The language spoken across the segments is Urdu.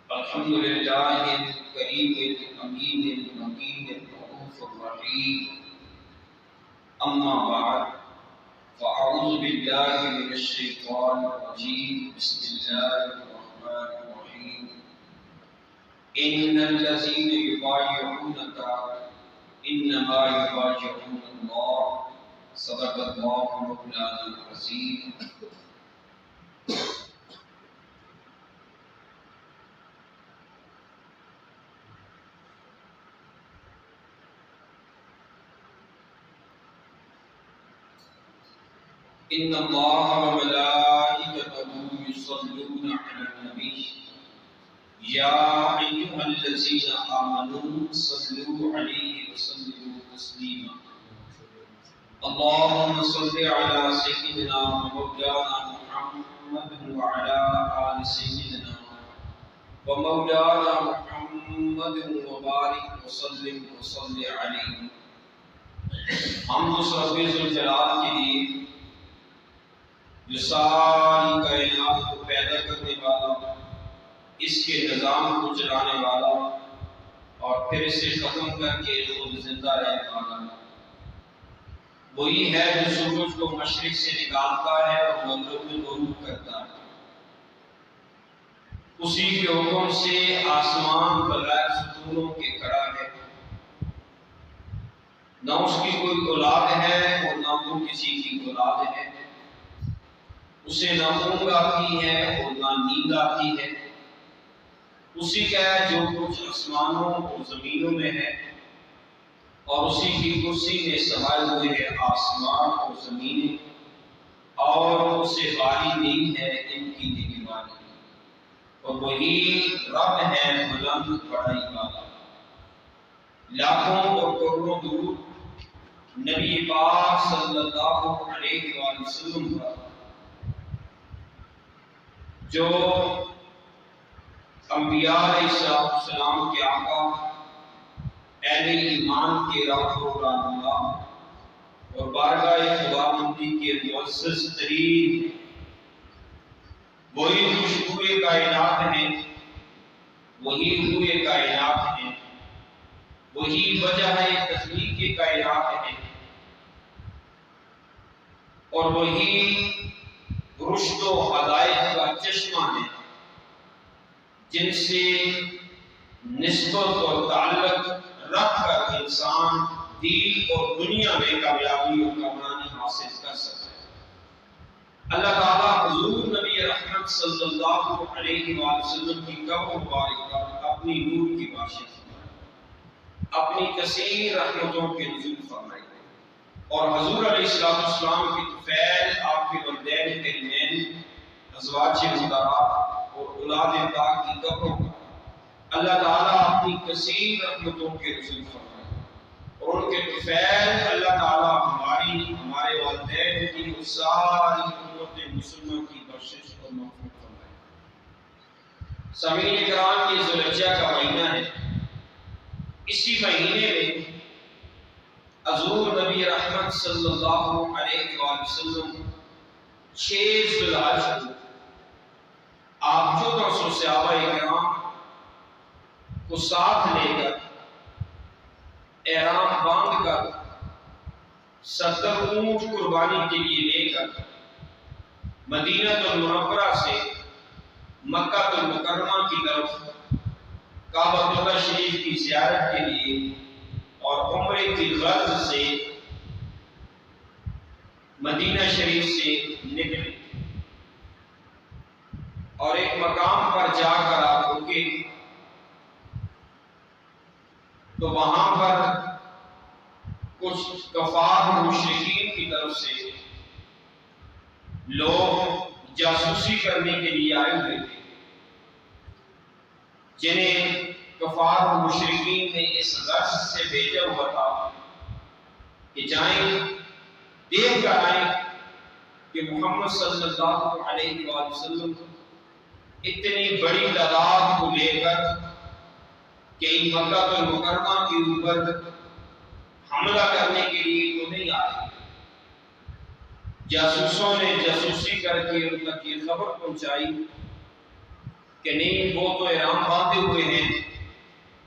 الحمد لله الكريم الأمين المكين الرؤوف الرحيم. أما بعد فأعوذ بالله من الشيطان الرجيم. بسم الله الرحمن الرحيم. إن الذين يبايعونك إنما يبايعون الله. صدق الله مولانا العظيم. إن الله وملائكته يصلون على النبي يا أيها الذين آمنوا صلوا عليه وسلموا تسليما. اللهم صل على سيدنا ومولانا محمد وعلى آل سيدنا ومولانا محمد وبارك وسلم وصل عليه. ہم اس رب ذوالجلال کے لیے جو ساری کائنات کو پیدا کرنے والا، اس کے نظام کو چلانے والا اور پھر اسے ختم کر کے خود زندہ رہنے والا، وہی ہے جو سورج کو مشرق سے نکالتا ہے اور مغرب میں غروب کرتا ہے. اسی کے حکم سے آسمان بغیر ستونوں کے کھڑا ہے. نہ اس کی کوئی اولاد ہے اور نہ وہ کسی کی اولاد ہے. اسے نہ اونگ آتی ہے اور نہ نیند آتی ہے. اسی کا ہے جو کچھ آسمانوں اور زمینوں میں ہے، اور اسی کی کرسی میں سوائے ہوئے ہیں آسمان اور زمینیں، اور اسے باری نہیں ہے ان کی نگہبانی. اور وہی رب ہے بلند بڑائی والا. لاکھوں اور کروڑوں درود نبی پاک صلی اللہ علیہ وآلہ وسلم پر، جو انبیاء علیہ السلام کے آقا، اہل ایمان کے راہ و رہنما اور بارگاہ خداوندی کے معزز ترین، وہی خوشبوئے کائنات ہیں، وہی روئے کائنات ہیں، وہی وجہ تخلیق کائنات ہیں، اور وہی رشد و ہدایت کا چشمہ ہے، جن سے نسبت اور تعلق رکھ کر انسان دین اور دنیا میں کامیابی اور کامرانی حاصل کر سکتا ہے. اللہ تعالیٰ حضور نبی رحمت صلی اللہ علیہ وآلہ وسلم کی قبر مبارک پر اپنی نور کی بارش فرمائے، اپنی کثیر رحمتوں کے نزول فرمائے، اور حضور علیہ السلام کی طفیل، آپ کے والدین کریمین، ازواج مطہرات اور اولاد پاک کی قبروں پر اللہ تعالیٰ اپنی کثیر رحمتوں کے نزول فرمائے، اور ان کے طفیل اللہ تعالیٰ ہمارے والدین کی اور ساری امت مسلمہ کی بخشش اور مغفرت فرمائے. سامعین کرام، یہ ذوالحجہ کا مہینہ ہے. اسی مہینے میں حضور نبی رحمت صلی اللہ علیہ وآلہ وسلم 6 ذوالحج کو آپ 1400 صحابہ کرام کو ساتھ لے کر، احرام باندھ کر، 70 اونٹ قربانی کے لیے لے کر مدینہ المنورہ سے مکہ المکرمہ کی طرف کعبۃ اللہ شریف کی زیارت کے لیے اور عمرے کی غرض سے مدینہ شریف سے نکلے، اور ایک مقام پر جا کر آپ رکے تو وہاں پر کچھ کفار مشرکین کی طرف سے لوگ جاسوسی کرنے کے لیے آئے ہوئے تھے، جنہیں کفار مشرکین نے اس غرض سے بھیجا ہوا تھا کہ جائیں، دیکھ کر آئیں کہ محمد صلی اللہ علیہ وآلہ وسلم اتنی بڑی تعداد کو لے کر کہ مکہ المکرمہ کے اوپر حملہ کرنے کے لیے تو نہیں آئے. جاسوسوں نے جاسوسی کر کے ان تک یہ خبر پہنچائی کہ نہیں وہ تو احرام باندھے ہوئے ہیں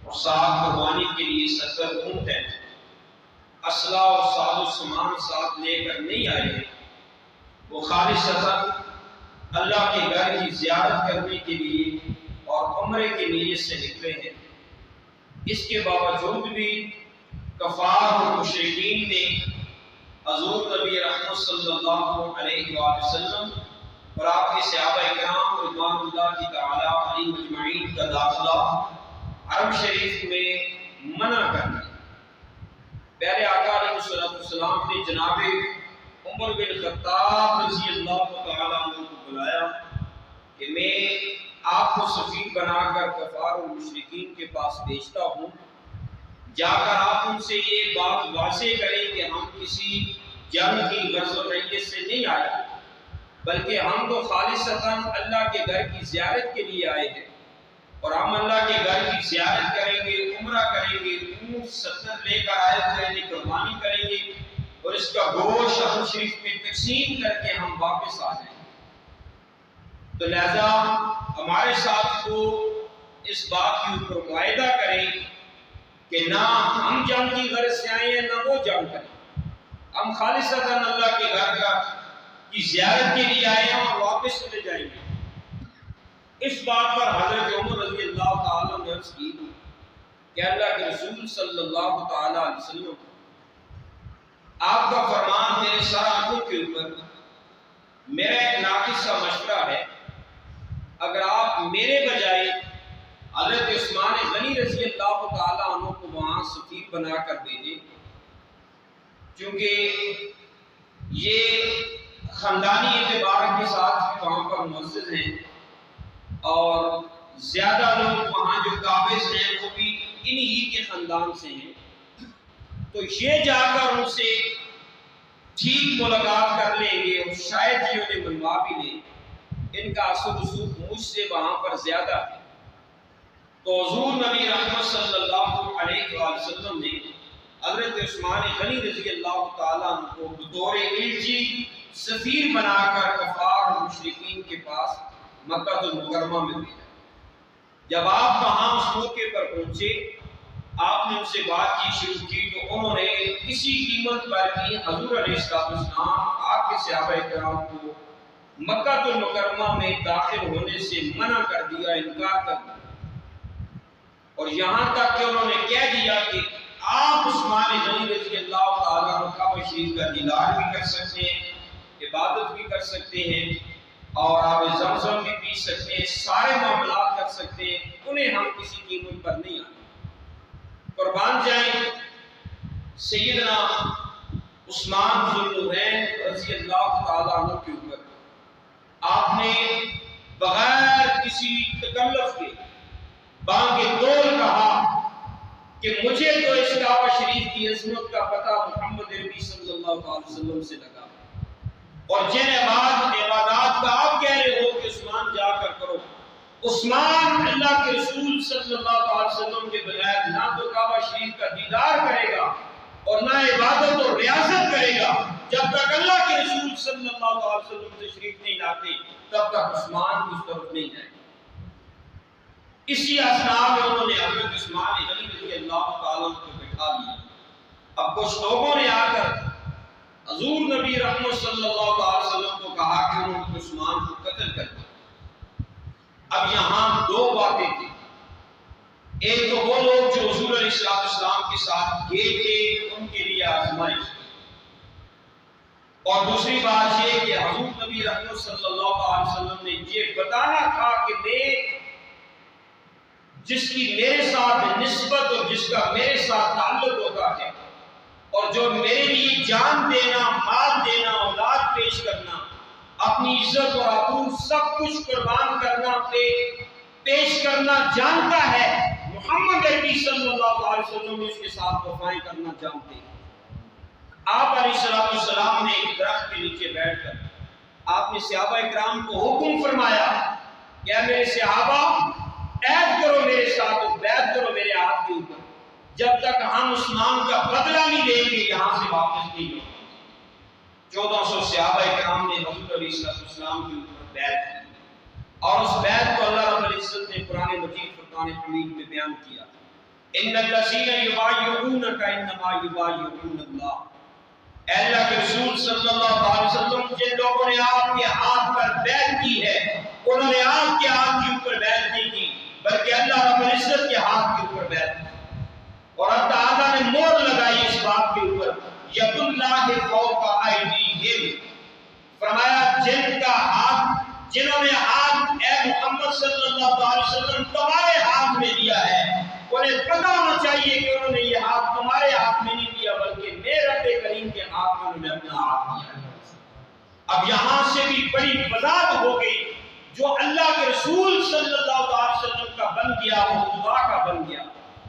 اور ساتھ قربانی کے لیے 70 اونٹ ہیں، اسلحہ اور ساز و سامان ساتھ لے کر نہیں آئے ہیں، وہ خالصتاً اللہ کے گھر کی زیارت کرنے کے لیے اور عمرے کی نیت سے نکلے ہیں۔ اس کے باوجود بھی کفار اور مشرکین نے حضور نبی رحمت صلی اللہ علیہ وآلہ وسلم اور آپ کے صحابہ کرام رضوان اللہ تعالی علیہم اجمعین کا داخلہ حرم شریف میں منع کر دیا۔ پہلے آقا علیہ السلام نے جناب عمر بن خطاب رضی اللہ تعالی عنہ کو بلایا کہ میں آپ کو سفیر بنا کر کفار اور مشرکین کے پاس بھیجتا ہوں، جا کر آپ ان سے یہ بات واضح کریں کہ ہم کسی جنگ کی غرض و نیت سے نہیں آئے، بلکہ ہم تو خالصتاً اللہ کے گھر کی زیارت کے لیے آئے ہیں، اور ہم اللہ کے گھر کی زیارت کریں گے، عمرہ کریں گے، اونٹ 70 لے کر آئے ہوئے ہیں، قربانی کریں گے اور اس کا گوشت حرم شریف میں تقسیم کر کے ہم واپس آ جائیں گے۔ تو لہذا ہمارے ساتھ وہ اس بات کے اوپر معاہدہ کریں کہ نہ ہم جنگ کی غرض سے آئے ہیں نہ وہ جنگ کریں، ہم خالصتاً اللہ کے گھر کی زیارت کے لیے آئے ہیں اور واپس چلے جائیں گے۔ اس بات پر حضرت عمر رضی اللہ تعالیٰ نے عرض کی کہ اللہ کے رسول صلی اللہ تعالیٰ علیہ وسلم، آپ کا فرمان میرے سر آنکھوں کے اوپر، میرا ایک ناقص سا مشورہ ہے، اگر آپ میرے بجائے حضرت عثمان غنی رضی اللہ تعالیٰ عنہ کو وہاں سفیر بنا کر بھیجیں، کیونکہ یہ خاندانی اعتبار کے ساتھ وہاں پر معزز ہیں اور زیادہ لوگ وہاں جو قابض ہیں وہ بھی انہی کے خاندان سے ہیں، تو یہ جا کر ان سے ٹھیک ملاقات کر لیں گے اور شاید یہ انہیں منوا بھی لیں، ان کا اثر رسوخ مجھ سے وہاں پر زیادہ ہے۔ تو حضور نبی رحمت صلی اللہ علیہ وآلہ وسلم نے حضرت عثمان غنی رضی اللہ تعالیٰ عنہ کو بطور ایلچی سفیر بنا کر کفار اور مشرکین کے پاس مکہ المکرمہ میں بھیجا۔ جب آپ وہاں اس موقع پر پہنچے، آپ نے ان سے بات کی شروع کی تو انہوں نے کسی قیمت پر بھی حضور علیہ السلام آپ کے صحابہ کرام کو مکہ المکرمہ میں داخل ہونے سے منع کر دیا، انکار کر دیا، اور یہاں تک کہ انہوں نے کہہ دیا کہ آپ عثمان غنی رضی اللہ تعالیٰ عنہ کعبہ شریف کا دیدار بھی کر سکتے ہیں، عبادت بھی کر سکتے ہیں اور آب زمزم بھی پی سکتے ہیں، سارے معاملات کر سکتے ہیں، انہیں ہم کسی قیمت پر نہیں آتے، قربان جائیں سیدنا عثمان ذو النورین رضی اللہ تعالیٰ عنہ کے اوپر آپ نے بغیر کسی تکلف کے بانگ دول کہا کہ مجھے تو اس کعبہ شریف کی عظمت کا پتہ محمد عربی صلی اللہ علیہ وسلم سے لگا، اور جن عبادات کا آپ کہہ رہے ہو کہ عثمان جا کر کرو، عثمان اللہ کے رسول صلی اللہ علیہ وسلم کے بغیر نہ تو کعبہ شریف کا دیدار کرے گا اور نہ عبادت اور ریاضت کرے گا، جب تک اللہ کے رسول صلی اللہ علیہ وسلم تشریف نہیں لاتے تب تک عثمان کی اس طرف نہیں جائے۔ اسی اثناء میں انہوں نے حضرت عثمان غنی رضی اللہ تعالیٰ عنہ کو بٹھا دیا۔ اب کچھ لوگوں نے آ کر حضور نبی رحمت صلی اللہ علیہ وسلم کو کہا کہ انہوں نے عثمان کو قتل کر دیا۔ اب یہاں دو باتیں تھیں، ایک تو وہ لوگ جو حضور علیہ السلام کے ساتھ گئے تھے ان کے لیے آزمائش، اور دوسری بات یہ کہ حضور نبی رحمت صلی اللہ علیہ وسلم نے یہ بتانا تھا کہ میں جس کی میرے ساتھ نسبت اور جس کا میرے ساتھ تعلق ہوتا ہے اور جو میرے لیے جان دینا، مال دینا، اولاد پیش کرنا، اپنی عزت اور آبرو سب کچھ قربان کرنا پیش کرنا جانتا ہے، محمد عربی صلی اللہ علیہ وسلم نے اس کے ساتھ وفائیں کرنا جانتے ہیں۔ آپ علیہ السلام نے ایک درخت کے نیچے بیٹھ کر آپ نے صحابہ اکرام کو حکم فرمایا کہ اے میرے صحابہ عہد کرو میرے ساتھ اور بیعت کرو میرے ہاتھ کے اوپر، جب تک ہم عثمان کا بدلہ نہیں لیں گے یہاں سے واپس نہیں لوٹیں گے۔ 1400 صحابہ کرام نے حضور علیہ السلام کے اوپر بیعت کی، اور اس بیعت کو اللہ رب العزت العزت نے قرآن مجید فرقان حمید میں بیان کیا، ان الذین یبایعونک انما یبایعون اللہ۔ اے اللہ کے رسول صلی اللہ علیہ وسلم، جن لوگوں نے آپ کے ہاتھ پر بیعت کی ہے انہوں نے آپ کے ہاتھ کے اوپر بیعت نہیں کی بلکہ اللہ رب العزت کے ہاتھ کے اوپر بیعت کی۔ اور اللہ تعالیٰ نے مہر لگائی اس بات کے اوپر، ید اللہ فوق ایدیہم، فرمایا جنہوں نے ہاتھ اے محمد صلی اللہ علیہ وسلم تمہارے ہاتھ میں دیا ہے، انہیں پتہ ہونا چاہیے کہ انہوں نے یہ ہاتھ تمہارے ہاتھ میں نہیں دیا بلکہ میرے رب کریم کے ہاتھ میں انہوں نے اپنا ہاتھ دیا ہے۔ اب یہاں سے بھی بڑی وضاحت ہو گئی، جو اللہ کے رسول صلی اللہ علیہ وسلم کا بن گیا وہ خدا کا بن گیا،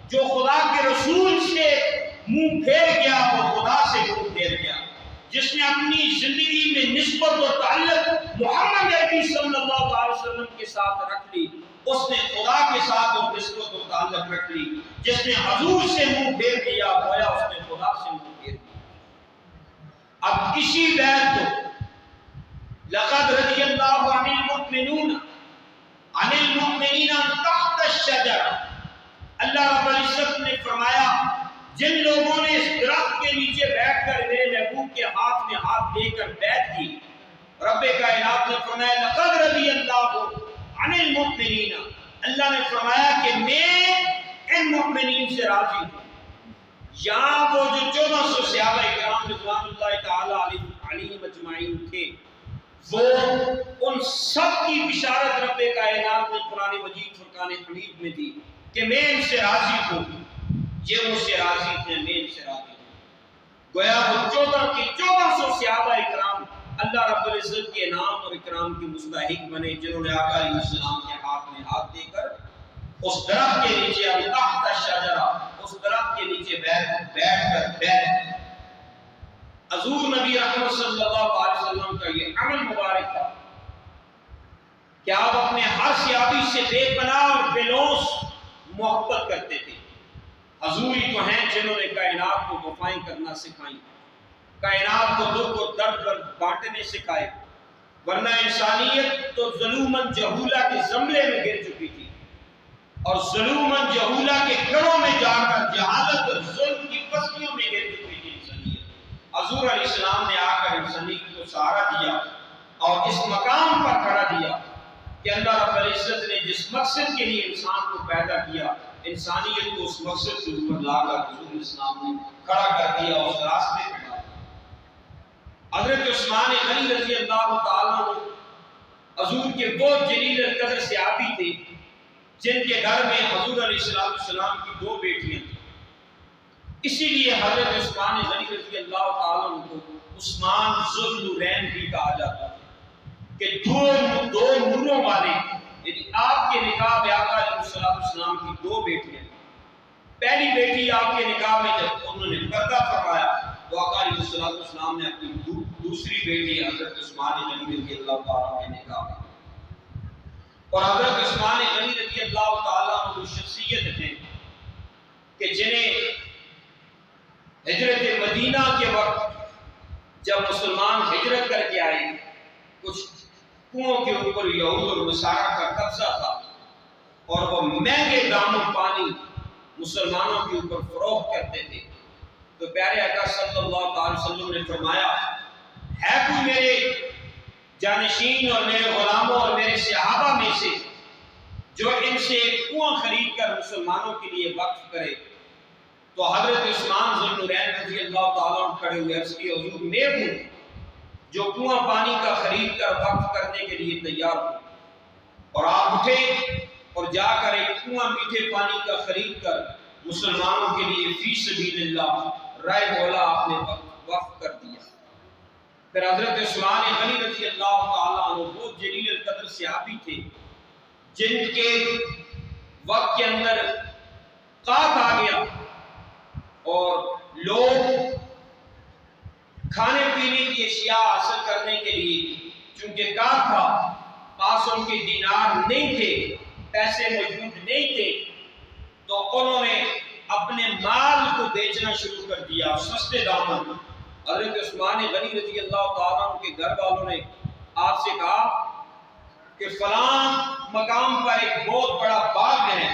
جو خدا کے رسول سے منہ پھیر گیا وہ خدا سے منہ پھیر گیا، جس نے اپنی زندگی میں نسبت اور تعلق محمد عربی صلی اللہ علیہ وسلم کے ساتھ رکھ لی، اس نے خدا کے ساتھ اور نسبت اور تعلق رکھ لی۔ جس نے حضور سے منہ پھیر دیا گویا اس نے خدا سے منہ پھیر دیا۔ اب اسی بیعت کو لقد رضی اللہ عن المؤمنین تحت الشجرہ، اللہ رب العزت نے فرمایا جن لوگوں نے اس درخت کے نیچے بیٹھ کر میرے محبوب کے ہاتھ میں ہاتھ دے کر بیعت کی، رب کائنات نے فرمایا لقد رضی اللہ عن المؤمنین، اللہ نے فرمایا کہ میں ان مؤمنین سے راضی ہوں۔ یہاں وہ جو 1400 صحابہ کرام رضوان اللہ تعالی علیہم اجمعین تھے، وہ ان سب کی بشارت رب کائنات نے قرآن مجید فرقان حمید میں دی کہ میں ان سے راضی ہوں، یہ مجھ سے راضی تھے، میں ان سے راضی ہوں۔ گویا وہ 1400 صحابہ کرام اللہ رب العزت کے انعام اور اکرام کے مستحق بنے، جنہوں نے آقا علیہ السلام کے ہاتھ میں ہاتھ دے کر اس درخت کے نیچے تحت الشجرہ، اس درخت کے نیچے بیٹھ کر حضور نبی رحمت صلی اللہ علیہ وسلم کا یہ عمل مبارک تھا کہ آپ اپنے ہر صحابی سے بے پناہ اور بے لوث محبت کرتے تھے۔ حضور ہی تو ہیں جنہوں نے کائنات کو وفائیں کرنا سکھائیں، کائنات کو دکھ اور درد بانٹنے سکھائے، ورنہ انسانیت تو ظلوماً جہولہ کے زمرے میں گر چکی تھی، اور ظلوماً جہولہ کے گڑھوں میں جا کر جہالت اور ظلم کی بستیوں میں گر چکی تھی انسانیت۔ حضور علیہ السلام نے آ کر انسانیت کو سہارا دیا اور اس مقام پر کھڑا دیا کہ اللہ رب العزت نے جس مقصد کے لیے انسان کو پیدا کیا، انسانیت کو اس مقصد کے اوپر لا کر حضور اسلام نے کھڑا کر دیا، اس راستے پہ ڈالا۔ حضرت عثمان غنی رضی اللہ تعالیٰ عنہ حضور کے وہ جلیل القدر صحابی تھے جن کے گھر میں حضور علیہ السلام کی 2 بیٹیاں تھیں، اسی لیے حضرت عثمان غنی رضی اللہ تعالیٰ عنہ کو عثمان ذو النورین بھی کہا جاتا ہے کہ دو نوروں والے، یعنی آپ کے نکاح میں آقا علیہ السلام کی 2 بیٹیاں، پہلی بیٹی آپ کے نکاح میں جب انہوں نے پردہ فرمایا تو آقا علیہ السلام نے اپنی دوسری بیٹی حضرت عثمان غنی رضی اللہ تعالیٰ کے نکاح میں، اور حضرت عثمان غنی رضی اللہ تعالیٰ عنہ شخصیت ہیں کہ جنہیں ہجرت مدینہ کے وقت جب مسلمان ہجرت کر کے آئے، کچھ کنووں کے اوپر یہود اور نصارہ کا قبضہ تھا اور وہ مہنگے داموں پانی مسلمانوں کے اوپر فروخت کرتے تھے، تو پیارے آقا صلی اللہ علیہ وسلم نے فرمایا ہے کوئی میرے جانشین اور میرے غلاموں اور میرے صحابہ میں سے جو ان سے ایک کنواں خرید کر مسلمانوں کے لیے وقف کرے؟ تو حضرت عثمان ذو النورین رضی اللہ تعالیٰ عنہ کھڑے ہوئے عرض کیا حضور میں ہوں جو کنواں پانی کا خرید کر وقف کرنے کے لیے تیار ہوں۔ اور آپ اٹھے اور جا کر ایک کنواں میٹھے پانی کا خرید کر مسلمانوں کے لیے فی سبیل اللہ رائے مولا آپ نے وقف کر دیا۔ پھر حضرت عثمان غنی رضی اللہ تعالیٰ عنہ وہ جلیل القدر صحابی تھے جن کے وقت کے اندر قحط آ گیا اور لوگ کھانے پینے کی اشیاء حاصل کرنے کے لیے چونکہ قحط تھا، پاس ان کے دینار نہیں تھے، پیسے موجود نہیں تھے، تو انہوں نے اپنے مال کو بیچنا شروع کر دیا سستے داموں میں۔ حضرت عثمان غنی رضی اللہ تعالیٰ عنہ کے گھر والوں نے آپ سے کہا کہ فلاں مقام پر ایک بہت بڑا باغ ہے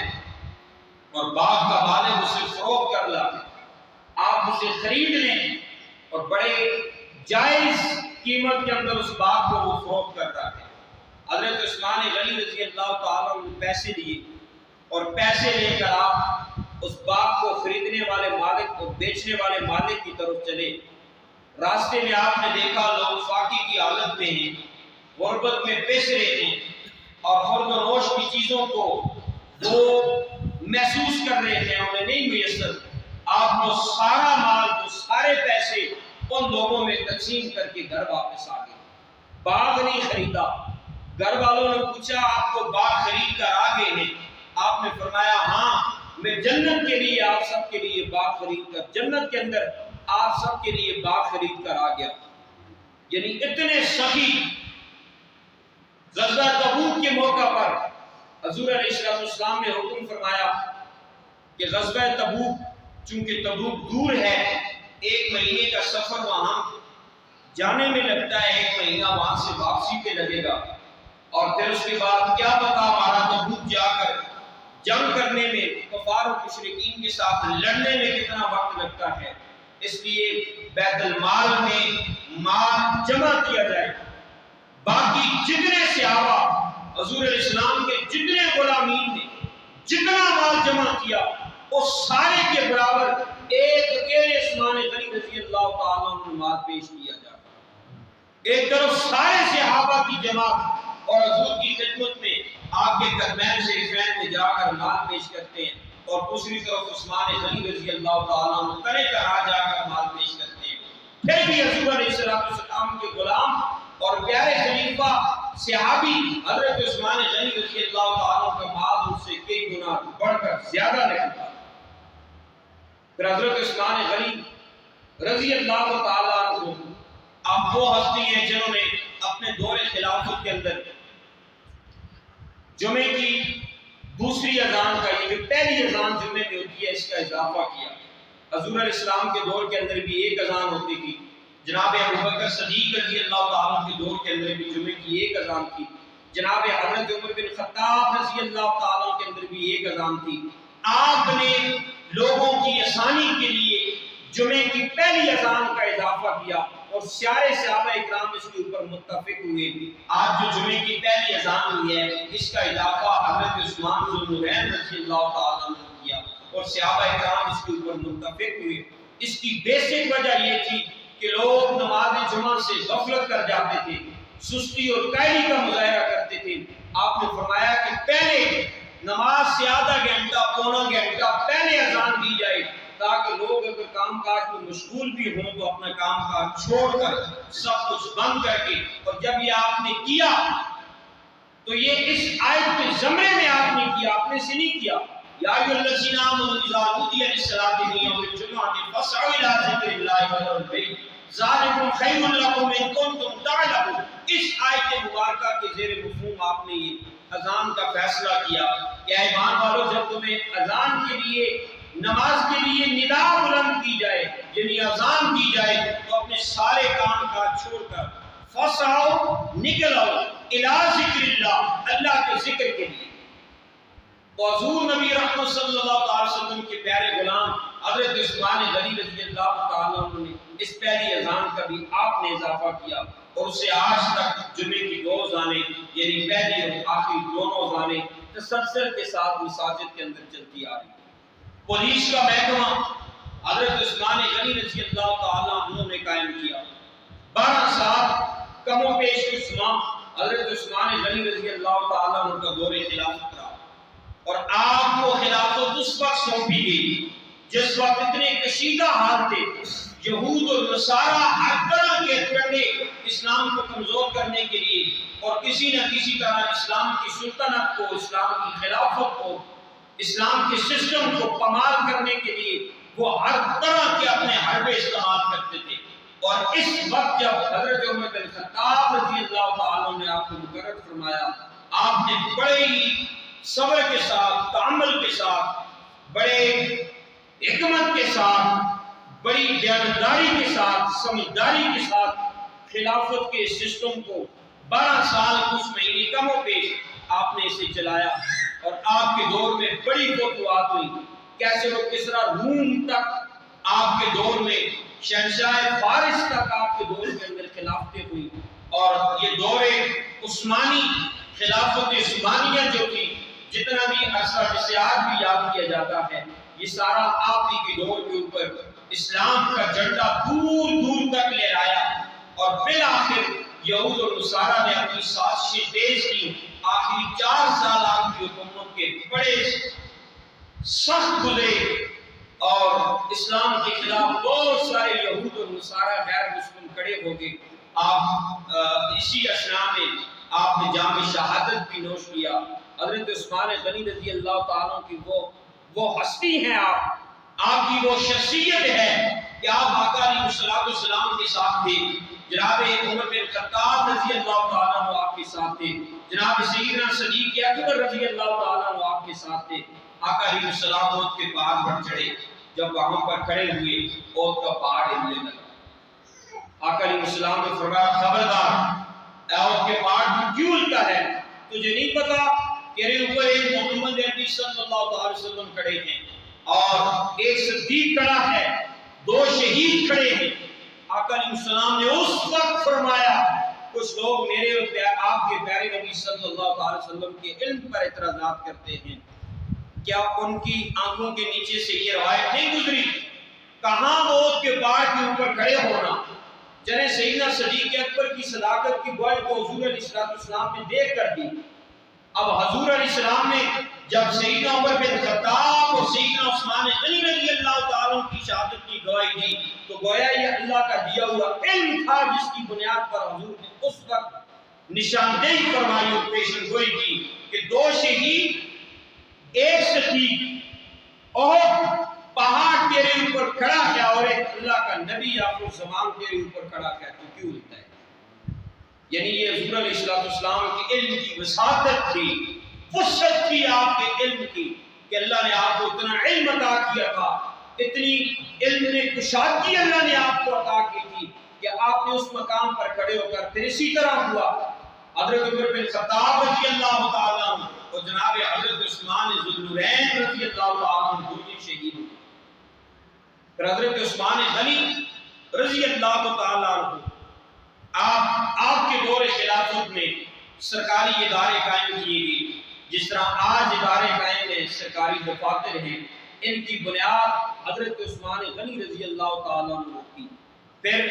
اور باغ کا مالک اسے فروخت کر لا، آپ اسے خرید لیں، اور بڑے جائز قیمت کے اندر اس باغ کو وہ فروخت کر رہا ہے۔ حضرت عثمان غنی رضی اللہ تعالیٰ عنہ نے پیسے دیے اور پیسے لے کر آپ اس باغ کو خریدنے والے مالک کو بیچنے والے مالک کی طرف چلے۔ راستے میں آپ نے دیکھا لوگ فاقے کی حالت میں ہیں، غربت میں پس رہے ہیں اور خورد و نوش کی چیزوں کو وہ محسوس کر رہے ہیں، انہیں نہیں میسر۔ آپ کو سارا مال، وہ سارے پیسے ان لوگوں میں تقسیم کر کے گھر واپس آ گئے۔ باغ نہیں خریدا۔ گھر والوں نے پوچھا آپ کو باغ خرید کر آ گئے ہیں؟ آپ نے فرمایا ہاں، میں جنت کے لیے آپ سب کے لیے باغ خرید کر، جنت کے اندر آپ سب کے لیے باغ خرید کر آ گیا۔ یعنی اتنے سخی غزوہ تبوک کے موقع پر حضور علیہ السلام نے حکم فرمایا کہ غزوہ تبوک، چونکہ تبوک دور ہے، 1 مہینے کا سفر وہاں جانے میں لگتا ہے، 1 مہینہ وہاں سے واپسی پہ لگے گا، اور پھر اس کے بعد کیا پتا ہمارا تبوک جا کر جنگ کرنے میں، کفار و مشرکین کے ساتھ لڑنے میں کتنا وقت لگتا ہے۔ اس لیے بیت المال میں مال جمع کیا جائے۔ باقی جتنے صحابہ، حضور علیہ السلام کے جتنے غلامین نے جتنا مال جمع کیا، اس سارے کے برابر ایک اکیلے عثمان غنی رضی اللہ تعالیٰ عنہ مال پیش کیا جاتا۔ ایک طرف سارے صحابہ کی جماعت اور حضور کی خدمت میں آپ کے درمیان شریفین میں جا کر مال پیش کرتے ہیں، اور دوسری طرف عثمان غنی رضی اللہ تعالیٰ عنہ طرح طرح جا کر مال پیش کرتے ہیں۔ پھر بھی حضور علیہ السلام کے غلام اور پیارے خلیفہ صحابی حضرت عثمان غنی رضی اللہ تعالیٰ عنہ کا مال ان سے کئی گنا بڑھ کر زیادہ نکلتا۔ پھر حضرت عثمان غنی رضی اللہ تعالیٰ عنہ آپ وہ ہستی ہیں جنہوں نے اپنے دور خلافت کے اندر جمعے کی دوسری اذان کا، یہ جو پہلی اذان جمعے میں ہوتی ہے، اس کا اضافہ کیا۔ حضور علیہ السلام کے دور کے اندر بھی ایک اذان ہوتی تھی، جناب ابوبکر صدیق رضی اللہ تعالیٰ کے دور کے اندر بھی جمعے کی ایک اذان تھی، جناب حضرت عمر بن خطاب رضی اللہ تعالیٰ کے اندر بھی ایک اذان تھی۔ آپ نے لوگوں کی آسانی کے لیے جمعے کی پہلی اذان کا اضافہ کیا، اور سارے صحابہ اکرام اس کے اوپر متفق ہوئے۔ آج جو جمعے کی پہلی اذان ہوئی ہے، اس کا اضافہ حضرت عثمان ذو النورین رضی اللہ تعالیٰ نے کیا، اور صحابہ اکرام اس کے اوپر متفق ہوئے۔ اس کی بیسک وجہ یہ تھی کہ لوگ نماز جمعہ سے غفلت کر جاتے تھے، سستی اور کاہلی کا مظاہرہ کرتے تھے۔ آپ نے فرمایا کہ پہلے نماز سے آدھا گھنٹہ پونا گھنٹہ پہلے اذان دی جائے، تاکہ لوگ اگر کام کاج میں مشغول بھی ہوں تو اپنا کام کاج چھوڑ کر سب کچھ بند کر کے، اور جب یہ آپ نے کیا تو یہ اس آیت کے زمرے میں آپ نے کیا، آپ نے سے نہیں کیا۔ یا ایھا الذین آمنوا اذا نودی للصلاۃ من یوم الجمعۃ فاسعوا الی ذکر اللہ وذروا البیع ذالکم خیر لکم ان کنتم تعلمون۔ اس آیت مبارکہ کے زیر مفہوم آپ نے یہ اذان کا فیصلہ کیا کہ اے ایمان والو، جب تمہیں اذان کے لیے، نماز کے لیے ندا بلند کی جائے، یعنی اذان دی جائے، تو اپنے سارے کام کاج چھوڑ کر فسعوا، نکل آؤ، الی ذکر اللہ، اللہ کے ذکر کے لیے۔ تو حضور نبی رحمت صلی اللہ علیہ وسلم کے پیارے غلام حضرت عثمان غنی رضی اللہ تعالیٰ عنہ نے اس پہلی اذان کا بھی آپ نے اضافہ کیا، اور اسے آج تک جمعے کی 2 اذانیں، یعنی پہلی اور آخری دونوں اذانیں تسلسل کے ساتھ مساجد کے اندر چلتی آ رہی ہیں۔ پولیس کا محکمہ حضرت عثمان غنی رضی اللہ تعالیٰ عنہ نے قائم کیا۔ 12 سال کم و بیش کچھ ماہ حضرت عثمان غنی رضی اللہ تعالیٰ عنہ کا دور خلافت رہا، اور آپ کو خلافت اس وقت سونپی گئی جس وقت اتنے کشیدہ حال تھے، یہود اور نصارہ ہر طرح کے ڈنڈے اسلام کو کمزور کرنے کے لیے اور کسی نہ کسی طرح اسلام کی سلطنت کو، اسلام کی خلافت کو، اسلام کے سسٹم کو پامال کرنے کے لیے وہ ہر طرح کے اپنے حربے استعمال کرتے تھے۔ اور اس وقت جب حضرت عمر بن خطاب رضی اللہ تعالیٰ نے آپ کو مقرر فرمایا، آپ نے بڑے ہی صبر کے ساتھ، تعامل کے ساتھ، بڑے حکمت کے ساتھ، بڑی دیانتداری کے ساتھ، سمجھداری کے ساتھ خلافت کے سسٹم کو 12 سال کچھ مہینے کم و بیش آپ نے اسے چلایا اور آپ کے دور میں بڑی فتوحات ہوئی، کیسر و کسرا روم تک آپ کے دور میں، شہنشاہ فارس تک آپ کے دور کے اندر خلافتیں ہوئی، اور یہ دور عثمانی، خلافت عثمانیہ جو تھی، جتنا بھی عرصہ جسے آج بھی یاد کیا جاتا ہے، یہ سارا آپ ہی کے دور کے اوپر اسلام کا جھنڈا دور دور تک لہرایا، اور بالآخر یہود اور نصارہ نے اپنی سازشیں تیز کی۔ آخری 4 سال آپ کی حکومت کے بڑے سخت گزرے، اور اسلام کے خلاف بہت سارے یہود اور نصارہ غیر مسلم کھڑے ہو گئے۔ آپ اسی اشنا میں آپ نے جام شہادت بھی نوش کیا۔ حضرت عثمان غنی رضی اللہ تعالیٰ کی وہ ہستی ہیں، آپ کی وہ شخصیت ہے کہ آپ آقا علیہ السلام کے ساتھ تھے، جناب عمر بن خطاب رضی اللہ تعالیٰ عنہ آپ کے ساتھ تھے، جناب سیدنا صدیق اکبر رضی اللہ تعالیٰ عنہ آپ کے ساتھ تھے۔ آقا علیہ السلام اونٹ کے پہاڑ پر چڑھے، جب وہاں پر کھڑے ہوئے اونٹ کا پہاڑ ہلنے لگا۔ آقا علیہ السلام نے فرمایا خبردار، اونٹ کے پہاڑ کیوں ہلتا ہے؟ تجھے نہیں پتا تیرے اوپر ایک محمد عربی صلی اللہ علیہ وسلم کھڑے ہیں، اور ایک صدیق کھڑا ہے، 2 شہید کھڑے ہیں۔ آقا علیہ السلام نے اس وقت فرمایا، کچھ لوگ میرے اور آپ کے پیارے نبی صلی اللہ علیہ وسلم کے علم پر اعتراضات کرتے ہیں، کیا ان کی آنکھوں کے نیچے سے یہ روایت نہیں گزری؟ کہاں موت کے پہاڑ کے اوپر کھڑے ہونا؟ جنہیں سیدنا صدیق اکبر کی صداقت کی گواہی کو حضور علیہ السلام نے دیکھ کر دی۔ اب حضور علیہ السلام نے جب سیدنا عمر بن خطاب اور سیدنا عثمان غنی رضی اللہ تعالیٰ کی شہادت کی گواہی دی، تو گویا یہ اللہ کا دیا ہوا علم تھا، جس کی بنیاد پر حضور نے اس وقت نشاندہی فرمائی اور پیشن گوئی کی کہ 2 شہید، ایک صدیق، اور پہاڑ تیرے اوپر کھڑا ہے، اور ایک اللہ کا نبی آخر الزمان تیرے اوپر کھڑا ہے، تو کیوں ہوتا ہے؟ یعنی یہ حضور علیہ السلام کے علم کی وساطت تھی، وسعت تھی آپ کے علم کی، کہ اللہ نے آپ کو اتنا علم عطا کیا تھا، اتنی علم میں کشادگی اللہ نے آپ کو عطا کی تھی کہ آپ نے اس مقام پر کھڑے ہو کر پھر اسی طرح ہوا۔ حضرت عمر بن خطاب رضی اللہ تعالیٰ عنہ اور جناب حضرت عثمان ذو النورین رضی اللہ تعالیٰ عنہ دونوں شہید ہوئے۔ پھر حضرت عثمان غنی رضی اللہ تعالیٰ عنہ آپ کے دور خلافت میں سرکاری ادارے قائم کیے گئے، جس طرح آج ادارے قائم ہیں، سرکاری دفاتر ہیں، ان کی بنیاد حضرت عثمان غنی رضی اللہ تعالیٰ عنہ کی۔ پھر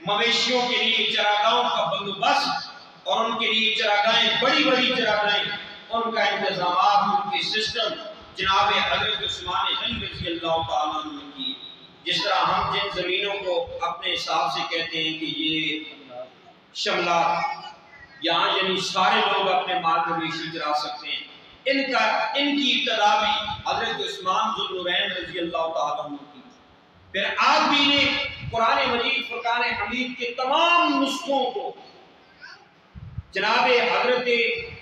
مویشیوں کے لیے چراگاہوں کا بندوبست، اور ان کے لیے چراگاہیں، بڑی بڑی چراگاہیں، ان کا انتظامات، ان کے سسٹم جناب حضرت عثمان غنی رضی اللہ تعالیٰ عنہ نے کی۔ جس طرح ہم جن زمینوں کو اپنے حساب سے کہتے ہیں کہ یہ شملات، یہاں یعنی سارے لوگ اپنے مال مویشی چرا سکتے ہیں، ان کی ابتدا بھی حضرت عثمان ذو النورین رضی اللہ تعالیٰ عنہ کی۔ پھر آپ بھی نے قرآن مجید فرقان حمید کے تمام نسخوں کو جناب حضرت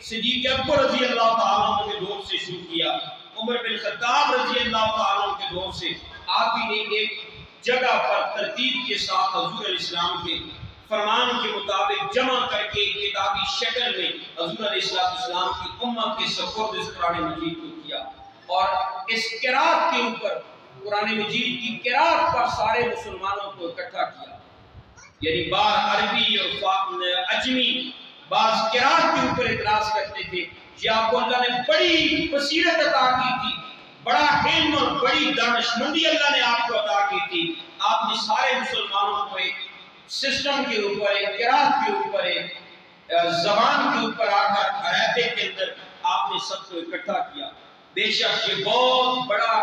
صدیق اکبر رضی اللہ تعالیٰ عنہ کے دور سے شروع کیا، عمر بن خطاب رضی اللہ تعالیٰ عنہ کے دور سے آپ بھی نے ایک جگہ پر ترتیب کے ساتھ حضور علیہ السلام کے فرمان کے مطابق جمع کر کے کتابی شکل میں حضور علیہ السلام کی امت کے سپرد اس قرآن مجید کو کیا، اور اس قرات کے اوپر قرآن مجید کی قرات پر سارے مسلمانوں کو اکٹھا کیا، یعنی بعض عربی اور عجمی بعض قرات کے اوپر اعتراض کرتے تھے، یہ آپ کو اللہ نے بڑی بصیرت عطا کی تھی، بڑا علم اور بڑی دانشمندی اللہ نے آپ کو عطا کی تھی، آپ نے سارے مسلمانوں کو ایک سسٹم کے اوپر، ایک قرات کے اوپر، ایک زبان کے اوپر آ کر عربی کے اندر آپ نے سب کو اکٹھا کیا۔ بے شک یہ بہت بڑا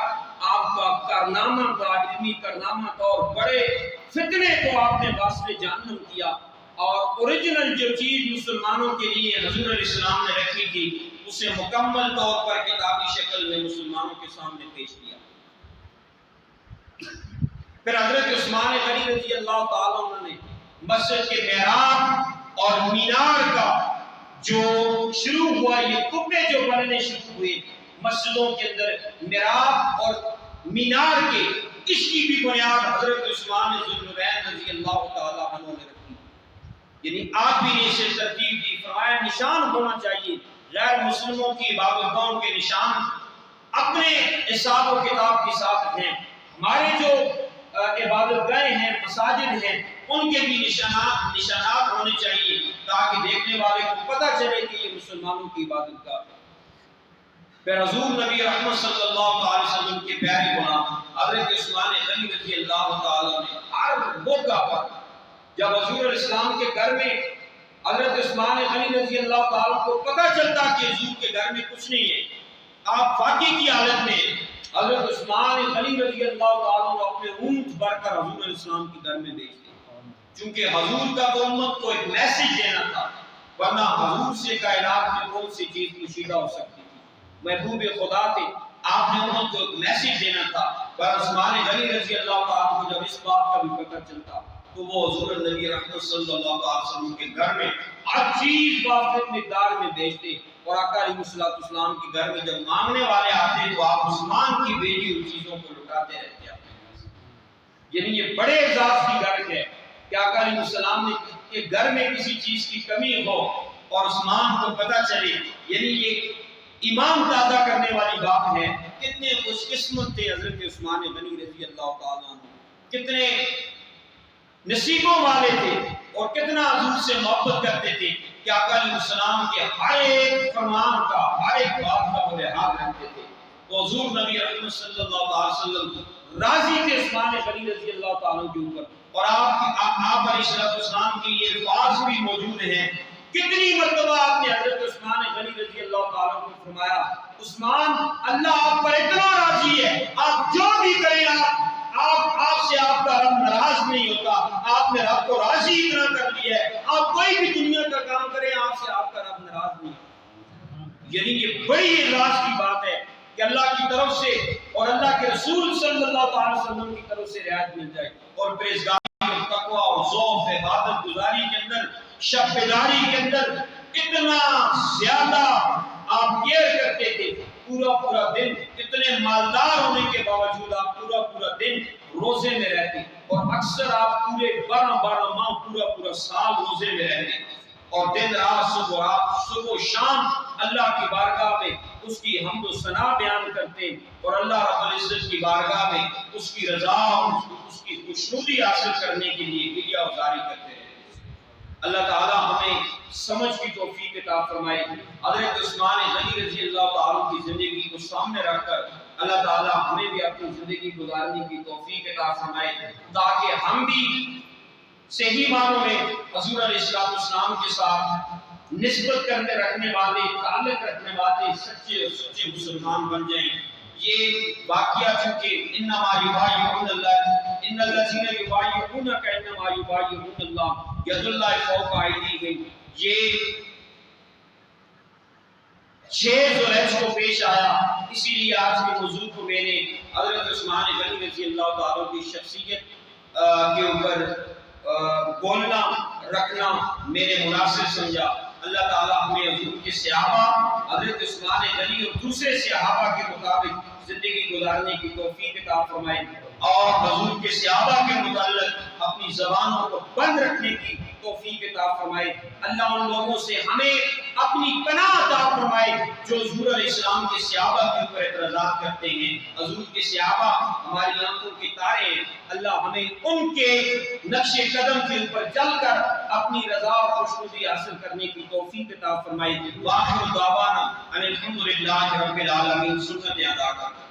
آپ کا کارنامہ تھا، علمی کارنامہ تھا، اور بڑے فتنے کو آپ نے واسطے جہنم کیا، اور اوریجنل جو چیز مسلمانوں کے لیے حضور علیہ السلام نے رکھی تھی اسے مکمل طور پر کتابی شکل میں مسلمانوں کے سامنے پیش کیا۔ پھر حضرت عثمان غنی رضی اللہ تعالیٰ عنہ نے مسجد کے محراب اور مینار کا جو شروع ہوا، یہ قبے جو بننے شروع ہوئے مسجدوں کے اندر محراب اور مینار کے، اس کی بھی بنیاد حضرت عثمان ذو النورین رضی اللہ تعالیٰ عنہ نے رکھی، یعنی آپ بھی نے اسے ترتیب دی، فرمایا نشان ہونا چاہیے غیر مسلموں کی عبادت گاہوں کے نشان اپنے حساب و کتاب کے ساتھ ہیں، ہمارے جو عبادت گاہیں ہیں، مساجد ہیں، ان کے بھی نشانات ہونے چاہیے تاکہ دیکھنے والے کو پتہ چلے کہ یہ مسلمانوں کی عبادت گاہ ہے۔ پھر حضور نبی رحمت صلی اللہ علیہ وسلم کے پیارے غلام حضرت عثمان غنی رضی اللہ تعالیٰ نے ہر موقع پر جب حضور اسلام کے گھر میں حضرت عثمان غنی رضی اللہ تعالیٰ کو پتہ چلتا کہ حضور کے گھر میں کچھ نہیں ہے، آپ فاقے کی حالت میں، حضرت عثمان غنی رضی اللہ تعالیٰ نے اپنے اونٹ بھر کر حضور اسلام کے گھر میں بھیج دیا، چونکہ حضور کا تو امت کو ایک میسج دینا تھا، ورنہ حضور سے کائنات میں کون سی چیز پوشیدہ ہو سکتی تھی، محبوب خدا تھے، آپ نے امت کو ایک میسج دینا تھا۔ پر عثمان غنی رضی اللہ تعالیٰ کو جب اس بات کا بھی پتہ چلتا تو وہ حضور نبی رحمت صلی اللہ علیہ وسلم کے گھر میں ہر چیز وافر مقدار میں بیچتے، اور آقا علیہ السلام کے گھر میں جب مانگنے والے آتے تو آپ عثمان کی بیٹی ان چیزوں کو لٹاتے رہتے ہیں۔ یعنی یہ بڑے اعزاز کی غرض ہے کہ آقا علیہ السلام کے گھر میں کسی چیز کی کمی ہو اور عثمان کو پتہ چلے، یعنی یہ ایمان تازہ کرنے والی بات ہے۔ کتنے خوش قسمت تھے حضرت عثمان غنی رضی اللہ تعالیٰ عنہ، کتنے نصیبوں والے تھے اور کتنا حضور سے محبت کرتے تھے کہ آقا علیہ السلام کے ہر ایک فرمان کا، ہر ایک بات کا وہ لحاظ رکھتے تھے۔ تو حضور نبی رحمت صلی اللہ علیہ وسلم راضی تھے عثمان غنی رضی اللہ تعالیٰ کے اوپر، اور آپ علیہ السلام کی یہ الفاظ بھی موجود ہیں۔ کتنی مرتبہ آپ نے حضرت عثمان غنی رضی اللہ تعالیٰ کو فرمایا، عثمان اللہ آپ پر اتنا راضی ہے، آپ جو بھی کریں آپ سے آپ کا رب ناراض نہیں ہوتا، آپ نے رب کو راضی اتنا کر دیا ہے، آپ کوئی بھی دنیا کا کام کریں آپ سے آپ کا رب ناراض نہیں ہوتا۔ یعنی یہ بڑی اعزاز کی بات ہے کہ اللہ کی طرف سے اور اللہ کے رسول صلی اللہ علیہ وسلم کی طرف سے رعایت مل جائے، اور پرہیزگاری اور تقوی اور ذوق عبادت گزاری کے اندر، شب بیداری کے اندر اتنا زیادہ آپ کیئر کرتے تھے، پورا دن اتنے مالدار ہونے کے باوجود آپ پورا دن روزے میں رہتے، اور اکثر آپ پورے 12 ماہ پورا سال روزے میں رہتے، اور دن رات صبح و شام اللہ کی بارگاہ میں اس کی حمد و ثنا بیان کرتے، اور اللہ رب العزت کی بارگاہ میں اس کی رضا اور اس کی خوشنودی حاصل کرنے کے لیے گریہ گزاری کرتے ہیں۔ اللہ تعالی ہمیں سمجھ کی توفیق عطا فرمائے۔ حضرت عثمان غنی رضی اللہ تعالیٰ کی زندگی کو سامنے رکھ کر اللہ تعالی ہمیں بھی اپنی زندگی گزارنے کی توفیق عطا فرمائے، تاکہ ہم بھی صحیح معنوں میں حضور علیہ السلام کے ساتھ نسبت کرنے رکھنے والے، تعلق رکھنے والے سچے مسلمان بن جائیں۔ یہ واقعہ چونکہ انما یبایعون اللہ، ان الذین یبایعونک انما یبایعون اللہ ید اللہ فوق ایدیہم، یہ 6 ذوالحج کو پیش آیا، اسی لیے آج کے موضوع کو میں نے حضرت عثمان غنی رضی اللہ تعالیٰ کی شخصیت کے اوپر بولنا رکھنا میں نے مناسب سمجھا۔ اللہ تعالیٰ ہمیں حضور کے صحابہ، حضرت عثمان غنی اور دوسرے صحابہ کے مطابق زندگی گزارنے کی توفیق عطا فرمائے، اور حضور کے صحابہ کے متعلق اپنی زبانوں کو بند رکھنے کی توفیق عطا فرمائے۔ اللہ ان لوگوں سے ہمیں اپنی پناہ عطا فرمائے جو حضور علیہ السلام کے صحابہ کے اوپر اعتراضات کرتے ہیں۔ حضور کے صحابہ ہماری آنکھوں کے تارے ہیں، اللہ ہمیں ان کے نقش قدم کے اوپر چل کر اپنی رضا اور خوشنودی حاصل کرنے کی توفیق عطا فرمائے۔ وآخر دعوانا ان الحمد للہ رب العالمین، سنت ادا کرنا۔